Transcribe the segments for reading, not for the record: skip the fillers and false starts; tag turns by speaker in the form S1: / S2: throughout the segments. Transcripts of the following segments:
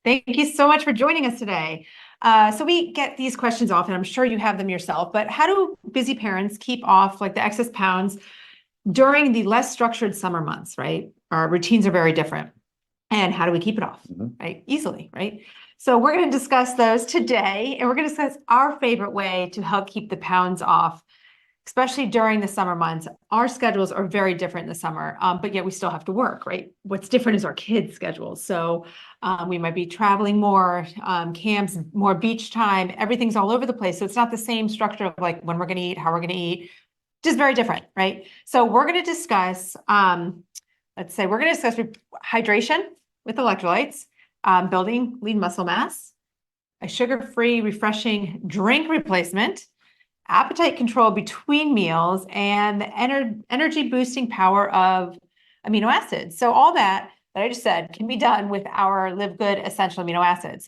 S1: Thank you so much for joining us today. So we get these questions often. I'm sure you have them yourself, but how do busy parents keep off like the excess pounds during the less structured summer months, right? Our routines are very different. And how do we keep it off, right? Easily, right? So we're going to discuss those today, and we're going to discuss our favorite way to help keep the pounds off, especially during the summer months. Our schedules are very different in the summer, but yet we still have to work, right? What's different is our kids' schedules. So we might be traveling more, camps, more beach time, everything's all over the place. So it's not the same structure of like when we're going to eat, how we're going to eat, just very different, right? So we're going to discuss, let's say we're going to discuss hydration with electrolytes, building lean muscle mass, a sugar-free, refreshing drink replacement, appetite control between meals, and the energy boosting power of amino acids. So all that I just said can be done with our LiveGood essential amino acids.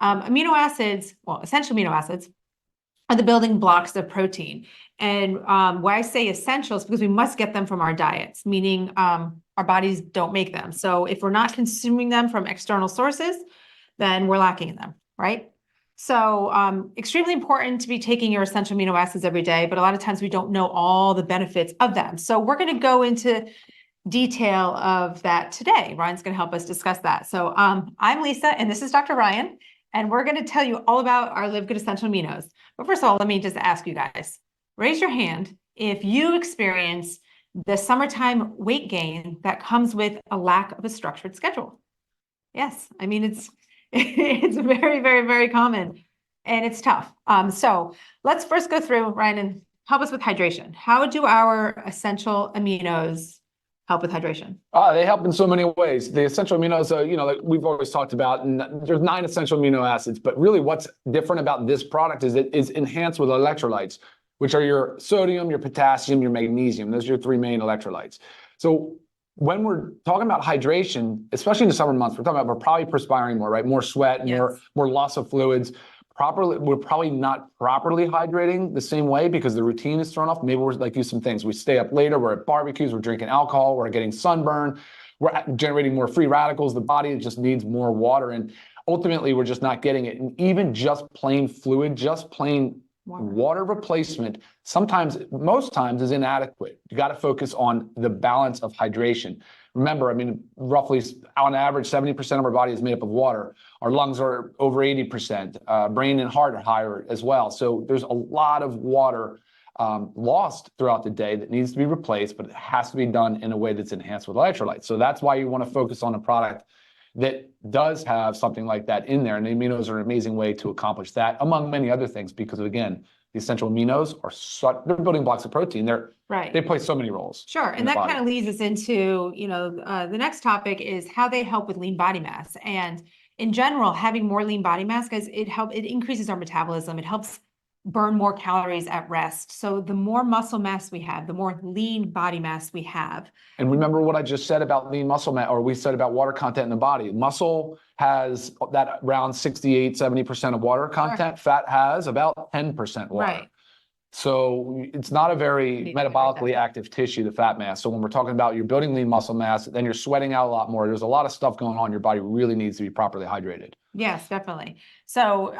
S1: Amino acids, well, essential amino acids are the building blocks of protein. And why I say essential is because we must get them from our diets, meaning our bodies don't make them. So if we're not consuming them from external sources, then we're lacking in them, right? So extremely important to be taking your essential amino acids every day, but a lot of times we don't know all the benefits of them. So we're going to go into detail of that today. Ryan's going to help us discuss that. So I'm Lisa, and this is Dr. Ryan, and we're going to tell you all about our LiveGood essential aminos. But first of all, let me just ask you guys, raise your hand if you experience the summertime weight gain that comes with a lack of a structured schedule. Yes, I mean, it's very, very, very common, and it's tough. So let's first go through, Ryan, and help us with hydration. How do our essential aminos help with hydration?
S2: They help in so many ways. The essential aminos, like we've always talked about, and there's 9 essential amino acids, but really what's different about this product is it is enhanced with electrolytes, which are your sodium, your potassium, your magnesium. Those are your 3 main electrolytes. So when we're talking about hydration, especially in the summer months, we're probably perspiring more, right? More sweat, yes. more loss of fluids. We're probably not properly hydrating the same way because the routine is thrown off. Maybe we're like do some things. We stay up later, we're at barbecues, we're drinking alcohol, we're getting sunburn, we're generating more free radicals. The body just needs more water, and ultimately we're just not getting it. And even just plain fluid, just plain water replacement, most times is inadequate. You got to focus on the balance of hydration. Remember, I mean, roughly on average, 70% of our body is made up of water. Our lungs are over 80%. Brain and heart are higher as well. So there's a lot of water lost throughout the day that needs to be replaced, but it has to be done in a way that's enhanced with electrolytes. So that's why you want to focus on a product that does have something like that in there. And the aminos are an amazing way to accomplish that, among many other things, because again, the essential aminos they're building blocks of protein. They play so many roles.
S1: Sure. And that kind of leads us into, the next topic is how they help with lean body mass. And in general, having more lean body mass, guys, it increases our metabolism. It helps burn more calories at rest. So the more muscle mass we have, the more lean body mass we have.
S2: And remember what I just said about lean muscle mass, or we said about water content in the body. Muscle has that around 68, 70% of water content. Sure. Fat has about 10% water. Right. So it's not a very metabolically active tissue, the fat mass. So when we're talking about you're building lean muscle mass, then you're sweating out a lot more. There's a lot of stuff going on. Your body really needs to be properly hydrated.
S1: Yes, definitely. So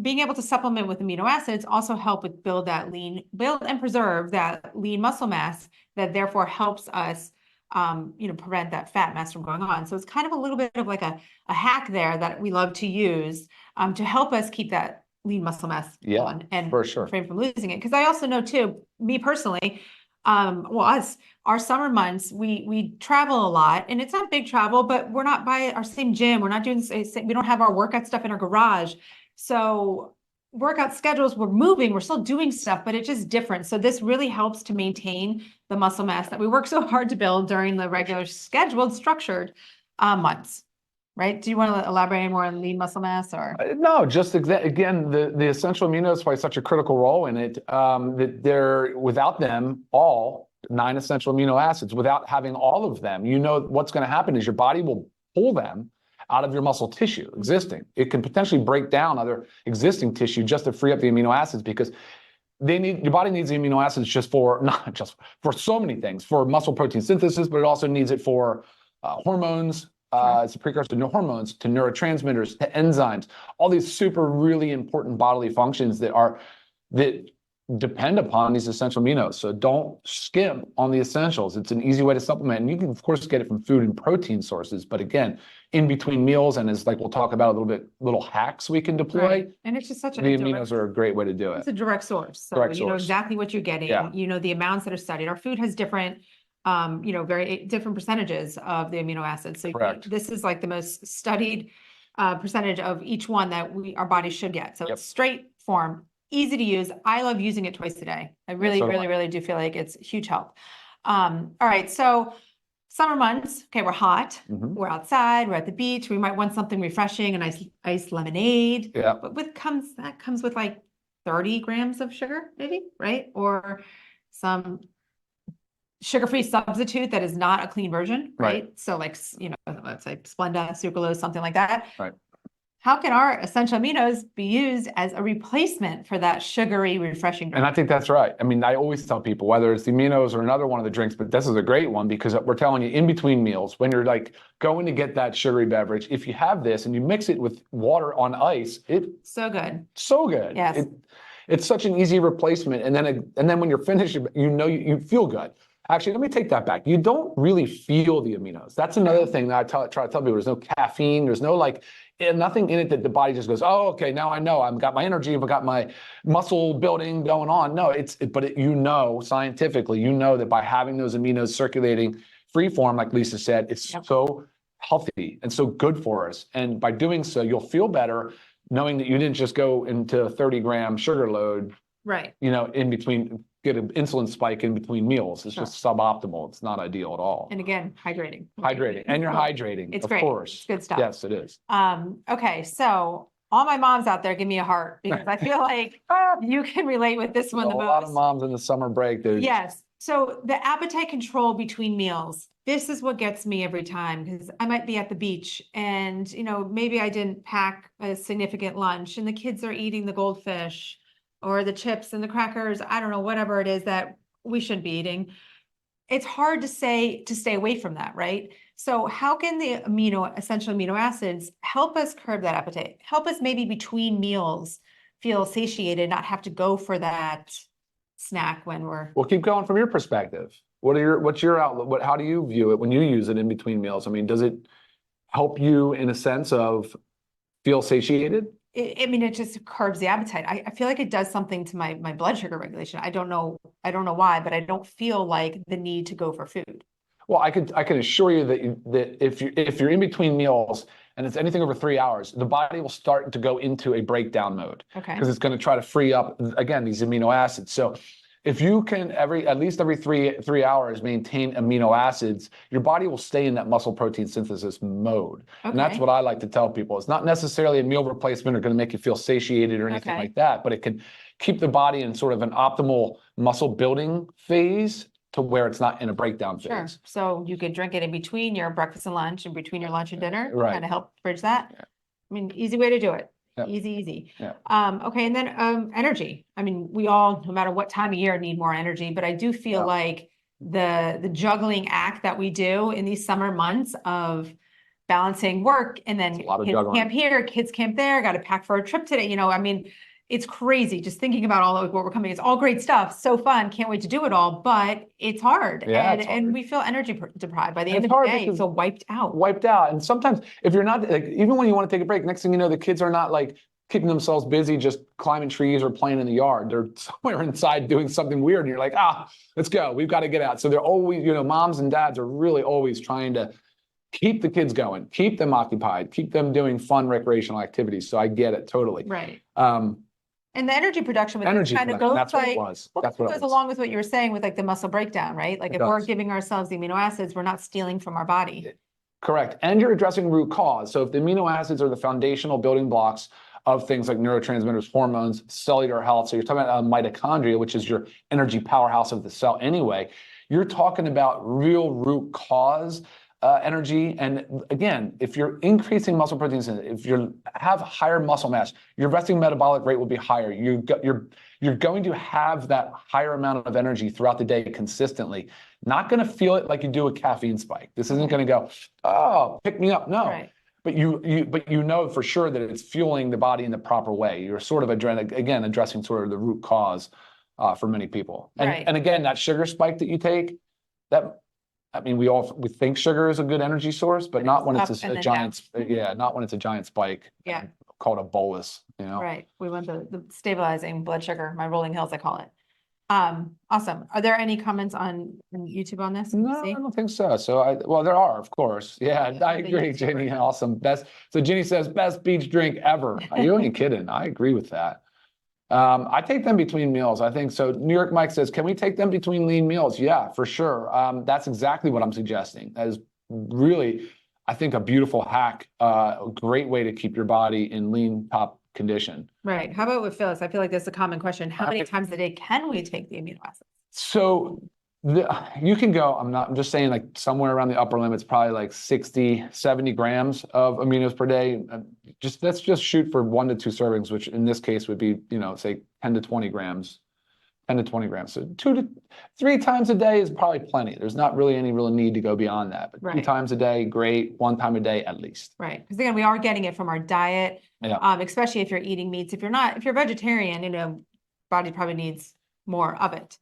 S1: being able to supplement with amino acids also help with build and preserve that lean muscle mass that therefore helps us, prevent that fat mass from going on. So it's kind of a little bit of like a hack there that we love to use to help us keep that lean muscle mass on and refrain from losing it. Because I also know too, me personally, our summer months, we travel a lot, and it's not big travel, but we're not by our same gym. We're not doing we don't have our workout stuff in our garage. So workout schedules, we're moving, we're still doing stuff, but it's just different. So this really helps to maintain the muscle mass that we work so hard to build during the regular scheduled, structured months. Right? Do you want to elaborate more on lean muscle mass, or?
S2: No, just again, the essential aminos play such a critical role in it that without them, all 9 essential amino acids, without having all of them, what's going to happen is your body will pull them out of your muscle tissue existing. It can potentially break down other existing tissue just to free up the amino acids, because your body needs the amino acids not just for so many things, for muscle protein synthesis, but it also needs it for hormones, It's a precursor to hormones, to neurotransmitters, to enzymes, all these super really important bodily functions that depend upon these essential aminos. So don't skimp on the essentials. It's an easy way to supplement. And you can, of course, get it from food and protein sources. But again, in between meals, and as like we'll talk about a little bit, little hacks we can deploy.
S1: Right. And it's just such
S2: the aminos are a great way to do it.
S1: It's a direct source. So
S2: Direct
S1: you know
S2: source.
S1: exactly what you're getting.
S2: Yeah.
S1: You know the amounts that are studied. Our food has different, very different percentages of the amino acids. So
S2: Correct.
S1: this is like the most studied percentage of each one that our body should get. So it's straight form, easy to use. I love using it twice a day. I really, really do feel like it's huge help. All right. So summer months, okay, we're hot, we're outside, we're at the beach, we might want something refreshing, a nice iced lemonade.
S2: Yeah.
S1: But that comes with like 30 grams of sugar, maybe, right? Or some sugar-free substitute that is not a clean version, right? So like, let's say Splenda, sucralose, something like that.
S2: Right.
S1: How can our essential aminos be used as a replacement for that sugary, refreshing drink?
S2: And I think that's right. I mean, I always tell people, whether it's the aminos or another one of the drinks, but this is a great one because we're telling you in between meals, when you're like going to get that sugary beverage, if you have this and you mix it with water on ice,
S1: so good.
S2: So good.
S1: Yes.
S2: It's such an easy replacement. And then when you're finished, you feel good. Actually, let me take that back. You don't really feel the aminos. That's another thing that I try to tell people. There's no caffeine. There's no nothing in it that the body just goes, oh, okay, now I know. I've got my energy. I've got my muscle building going on. No, but scientifically, that by having those aminos circulating free form, like Lisa said, it's so healthy and so good for us. And by doing so, you'll feel better knowing that you didn't just go into a 30-gram sugar load,
S1: right?
S2: In between, get an insulin spike in between meals. It's just suboptimal. It's not ideal at all.
S1: And again, hydrating.
S2: And you're hydrating.
S1: It's
S2: of
S1: great.
S2: course.
S1: It's good stuff.
S2: Yes, it is.
S1: Okay, so all my moms out there, give me a heart because I feel like you can relate with this one the most.
S2: A lot of moms in the summer break, dude.
S1: Yes. So the appetite control between meals, this is what gets me every time because I might be at the beach and, maybe I didn't pack a significant lunch and the kids are eating the goldfish or the chips and the crackers. I don't know, whatever it is that we shouldn't be eating. It's hard to stay away from that, right? So how can the essential amino acids help us curb that appetite? Help us maybe between meals feel satiated, not have to go for that snack when we're...
S2: Well, keep going from your perspective. What's your outlook? How do you view it when you use it in between meals? I mean, does it help you in a sense of feel satiated?
S1: It just curbs the appetite. I feel like it does something to my blood sugar regulation. I don't know why, but I don't feel like the need to go for food.
S2: Well, I can assure you that if you're in between meals and it's anything over 3 hours, the body will start to go into a breakdown mode.
S1: Okay.
S2: Because it's going to try to free up again these amino acids. So if you can at least every three hours maintain amino acids, your body will stay in that muscle protein synthesis mode. Okay. And that's what I like to tell people. It's not necessarily a meal replacement or going to make you feel satiated or anything like that, but it can keep the body in sort of an optimal muscle building phase to where it's not in a breakdown phase.
S1: Sure. So you could drink it in between your breakfast and lunch and between your lunch and dinner,
S2: right?
S1: Kind of help bridge that. Yeah. I mean, easy way to do it. Yep. Easy. Yeah. Okay. And then energy. I mean, we all, no matter what time of year, need more energy, but I do feel like the juggling act that we do in these summer months of balancing work and then kids camp here, kids camp there, got to pack for a trip today. I mean, it's crazy just thinking about all of what we're coming. It's all great stuff. So fun. Can't wait to do it all, but it's hard. Yeah, and we feel energy deprived by the end of the day. So wiped out. And
S2: sometimes if you're not even when you want to take a break, next thing you know, the kids are not like keeping themselves busy, just climbing trees or playing in the yard. They're somewhere inside doing something weird. And you're like, let's go. We've got to get out. So they're always, moms and dads are really always trying to keep the kids going, keep them occupied, keep them doing fun recreational activities. So I get it totally.
S1: Right. And the energy production kind of goes
S2: that's
S1: like,
S2: what it was.
S1: That's what goes along with what you were saying with like the muscle breakdown, right? Like if we're giving ourselves the amino acids, we're not stealing from our body.
S2: Correct. And you're addressing root cause. So if the amino acids are the foundational building blocks of things like neurotransmitters, hormones, cellular health. So you're talking about mitochondria, which is your energy powerhouse of the cell anyway. You're talking about real root cause energy. And again, if you're increasing muscle protein, if you have higher muscle mass, your resting metabolic rate will be higher. You're going to have that higher amount of energy throughout the day consistently. Not going to feel it like you do a caffeine spike. This isn't going to go, oh, pick me up. No.
S1: Right.
S2: But you know for sure that it's fueling the body in the proper way. You're sort of addressing sort of the root cause for many people. And again, that sugar spike that you take, we think sugar is a good energy source, but not when it's a giant, not when it's a giant spike.
S1: Yeah.
S2: Called a bolus,
S1: Right. We want the stabilizing blood sugar, my rolling hills, I call it. Awesome. Are there any comments on YouTube on this?
S2: No, I don't think so. Well, there are, of course. Yeah, I agree, Jenny. Awesome. So Jenny says, best beach drink ever. You ain't kidding. I agree with that. I take them between meals. I think so. New York Mike says, can we take them between lean meals? Yeah, for sure. That's exactly what I'm suggesting. That is really, I think, a beautiful hack, a great way to keep your body in lean top condition.
S1: Right. How about with Phyllis? I feel like that's a common question. How many times a day can we take the amino acids?
S2: So you can go, I'm just saying, like somewhere around the upper limits, probably like 60, 70 grams of aminos per day. Let's just shoot for 1 to 2 servings, which in this case would be, say 10 to 20 grams. 10 to 20 grams. So 2 to 3 times a day is probably plenty. There's not really any real need to go beyond that. But 2 times a day, great. 1 time a day at least.
S1: Right. Because again, we are getting it from our diet, especially if you're eating meats. If you're vegetarian, body probably needs more of it.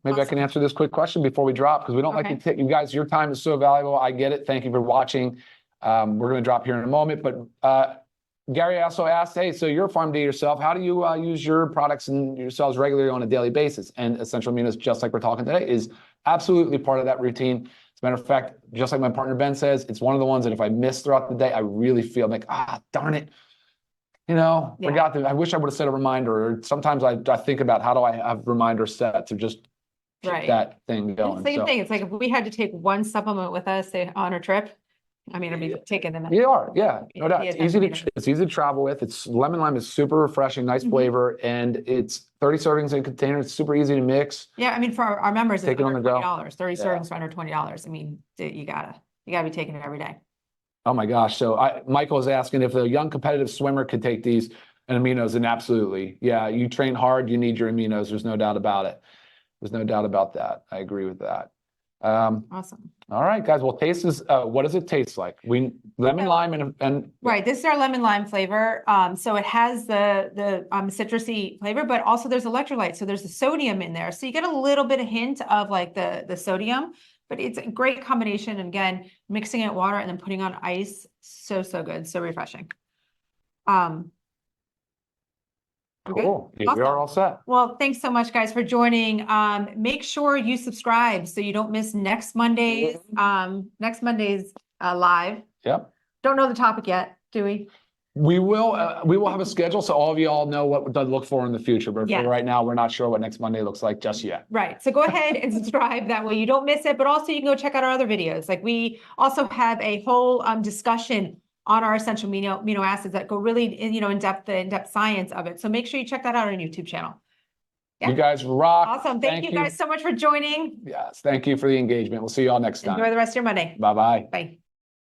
S2: Maybe I can answer this quick question before we drop, because we don't like to take you guys. Your time is so valuable. I get it. Thank you for watching. We're going to drop here in a moment, but Gary also asked, hey, so you're a farm to yourself. How do you use your products and yourselves regularly on a daily basis? And essential aminos, just like we're talking today, is absolutely part of that routine. As a matter of fact, just like my partner Ben says, it's one of the ones that if I miss throughout the day, I really feel like, darn it. Forgot that. I wish I would have set a reminder. Or sometimes I think about how do I have reminders set to just keep that thing going.
S1: Same thing. It's like if we had to take one supplement with us, say on a trip, I'd be taking them.
S2: You are, no doubt. It's easy to travel with. Lemon lime is super refreshing, nice flavor, and it's 30 servings in a container. It's super easy to mix.
S1: Yeah, for our members, it's
S2: under
S1: $20. 30 servings for under $20. You gotta be taking it every day.
S2: Oh my gosh. So Michael is asking if a young competitive swimmer could take these and aminos, and absolutely. Yeah, you train hard, you need your aminos. There's no doubt about it. There's no doubt about that. I agree with that.
S1: Awesome.
S2: All right, guys. Well, taste is, what does it taste like? Lemon lime and
S1: right. This is our lemon lime flavor. So it has the citrusy flavor, but also there's electrolytes. So there's the sodium in there. So you get a little bit of hint of like the sodium, but it's a great combination. And again, mixing it with water and then putting on ice. So good. So refreshing.
S2: Cool. Yeah,
S1: awesome.
S2: We are all set.
S1: Well, thanks so much, guys, for joining. Make sure you subscribe so you don't miss next Monday's live.
S2: Yep.
S1: Don't know the topic yet, do we?
S2: We will have a schedule so all of you all know what to look for in the future. But for right now, we're not sure what next Monday looks like just yet.
S1: Right. So go ahead and subscribe. That way you don't miss it. But also you can go check out our other videos. Like we also have a whole discussion on our essential amino acids that go really in depth science of it. So make sure you check that out on our YouTube channel.
S2: You guys rock.
S1: Awesome. Thank you guys so much for joining.
S2: Yes. Thank you for the engagement. We'll see you all next time.
S1: Enjoy the rest of your Monday.
S2: Bye-bye.
S1: Bye.